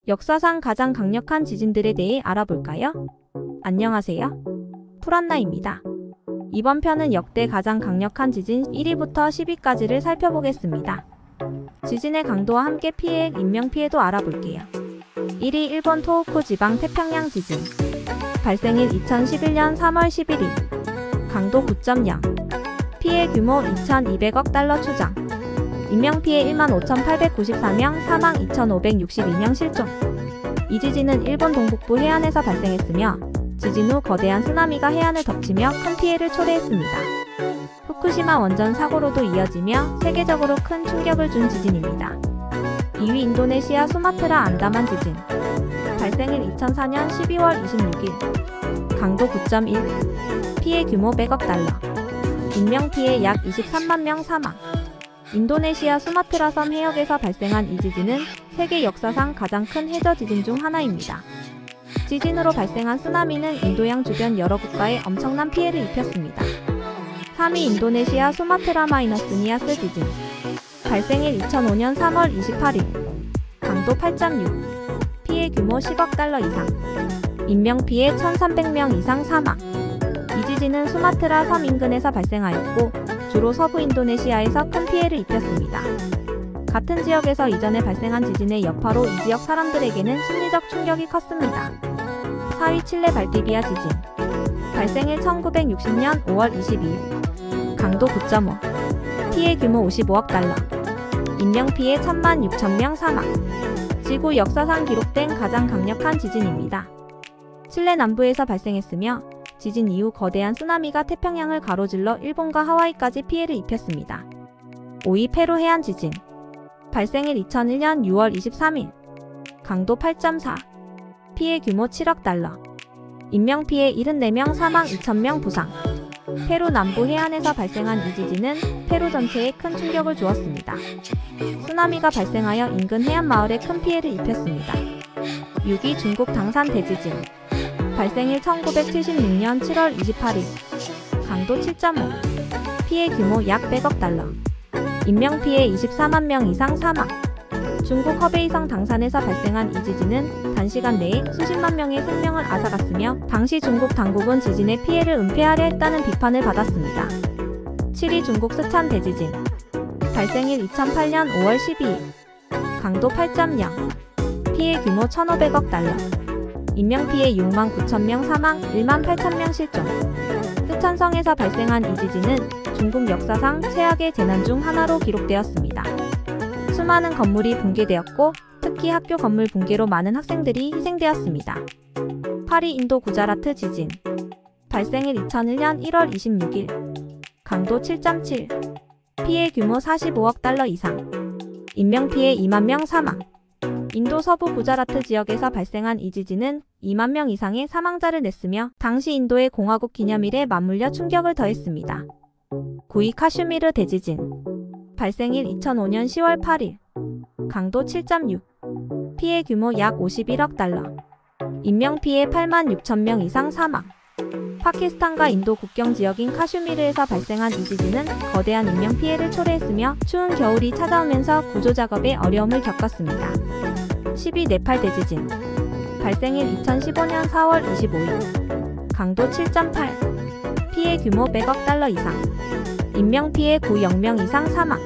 역사상 가장 강력한 지진들에 대해 알아볼까요? 안녕하세요. 풀안나입니다. 이번 편은 역대 가장 강력한 지진 1위부터 10위까지를 살펴보겠습니다. 지진의 강도와 함께 피해액, 인명피해도 알아볼게요. 1위 일본 토호쿠 지방 태평양 지진. 발생일 2011년 3월 11일. 강도 9.0. 피해 규모 2,200억 달러 추정. 인명피해 15,894명, 사망 2,562명 실종. 이 지진은 일본 동북부 해안에서 발생했으며 지진 후 거대한 쓰나미가 해안을 덮치며 큰 피해를 초래했습니다. 후쿠시마 원전 사고로도 이어지며 세계적으로 큰 충격을 준 지진입니다. 2위 인도네시아 수마트라 안다만 지진. 발생일 2004년 12월 26일. 강도 9.1. 피해 규모 100억 달러. 인명피해 약 23만 명 사망. 인도네시아 수마트라 섬 해역에서 발생한 이 지진은 세계 역사상 가장 큰 해저 지진 중 하나입니다. 지진으로 발생한 쓰나미는 인도양 주변 여러 국가에 엄청난 피해를 입혔습니다. 3위 인도네시아 수마트라 마이너스니아스 지진. 발생일 2005년 3월 28일. 강도 8.6. 피해 규모 10억 달러 이상. 인명피해 1,300명 이상 사망. 이 지진은 수마트라 섬 인근에서 발생하였고 주로 서부 인도네시아에서 큰 피해를 입혔습니다. 같은 지역에서 이전에 발생한 지진의 여파로 이 지역 사람들에게는 심리적 충격이 컸습니다. 4위 칠레 발디비아 지진. 발생일 1960년 5월 22일. 강도 9.5. 피해 규모 55억 달러. 인명피해 16,000명 사망. 지구 역사상 기록된 가장 강력한 지진입니다. 칠레 남부에서 발생했으며 지진 이후 거대한 쓰나미가 태평양을 가로질러 일본과 하와이까지 피해를 입혔습니다. 5위 페루 해안 지진. 발생일 2001년 6월 23일. 강도 8.4. 피해 규모 7억 달러. 인명피해 74명 사망 2,000명 부상. 페루 남부 해안에서 발생한 이 지진은 페루 전체에 큰 충격을 주었습니다. 쓰나미가 발생하여 인근 해안 마을에 큰 피해를 입혔습니다. 6위 중국 당산 대지진. 발생일 1976년 7월 28일. 강도 7.5. 피해 규모 약 100억 달러. 인명피해 24만 명 이상 사망. 중국 허베이성 당산에서 발생한 이 지진은 단시간 내에 수십만 명의 생명을 앗아갔으며 당시 중국 당국은 지진의 피해를 은폐하려 했다는 비판을 받았습니다. 7위 중국 스촨 대지진. 발생일 2008년 5월 12일. 강도 8.0. 피해 규모 1,500억 달러. 인명피해 6만 9천 명 사망, 1만 8천 명 실종. 스촨성에서 발생한 이 지진은 중국 역사상 최악의 재난 중 하나로 기록되었습니다. 수많은 건물이 붕괴되었고 특히 학교 건물 붕괴로 많은 학생들이 희생되었습니다. 8위 인도 구자라트 지진. 발생일 2001년 1월 26일. 강도 7.7. 피해 규모 45억 달러 이상. 인명피해 2만 명 사망. 인도 서부 구자라트 지역에서 발생한 이 지진은 2만 명 이상의 사망자를 냈으며 당시 인도의 공화국 기념일에 맞물려 충격을 더했습니다. 9위 카슈미르 대지진. 발생일 2005년 10월 8일. 강도 7.6. 피해 규모 약 51억 달러. 인명피해 8만 6천 명 이상 사망. 파키스탄과 인도 국경 지역인 카슈미르에서 발생한 이 지진은 거대한 인명피해를 초래했으며 추운 겨울이 찾아오면서 구조작업에 어려움을 겪었습니다. 10위 네팔 대지진. 발생일 2015년 4월 25일. 강도 7.8. 피해 규모 100억 달러 이상. 인명피해 9,000명 이상 사망.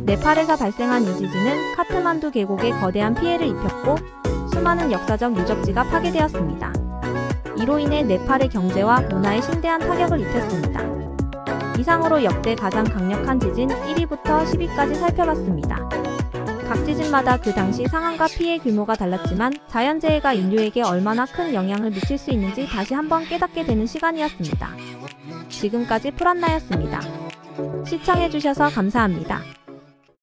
네팔에서 발생한 이 지진은 카트만두 계곡에 거대한 피해를 입혔고 수많은 역사적 유적지가 파괴되었습니다. 이로 인해 네팔의 경제와 문화에 심대한 타격을 입혔습니다. 이상으로 역대 가장 강력한 지진 1위부터 10위까지 살펴봤습니다. 각 지진마다 그 당시 상황과 피해 규모가 달랐지만 자연재해가 인류에게 얼마나 큰 영향을 미칠 수 있는지 다시 한번 깨닫게 되는 시간이었습니다. 지금까지 풀안나였습니다. 시청해주셔서 감사합니다.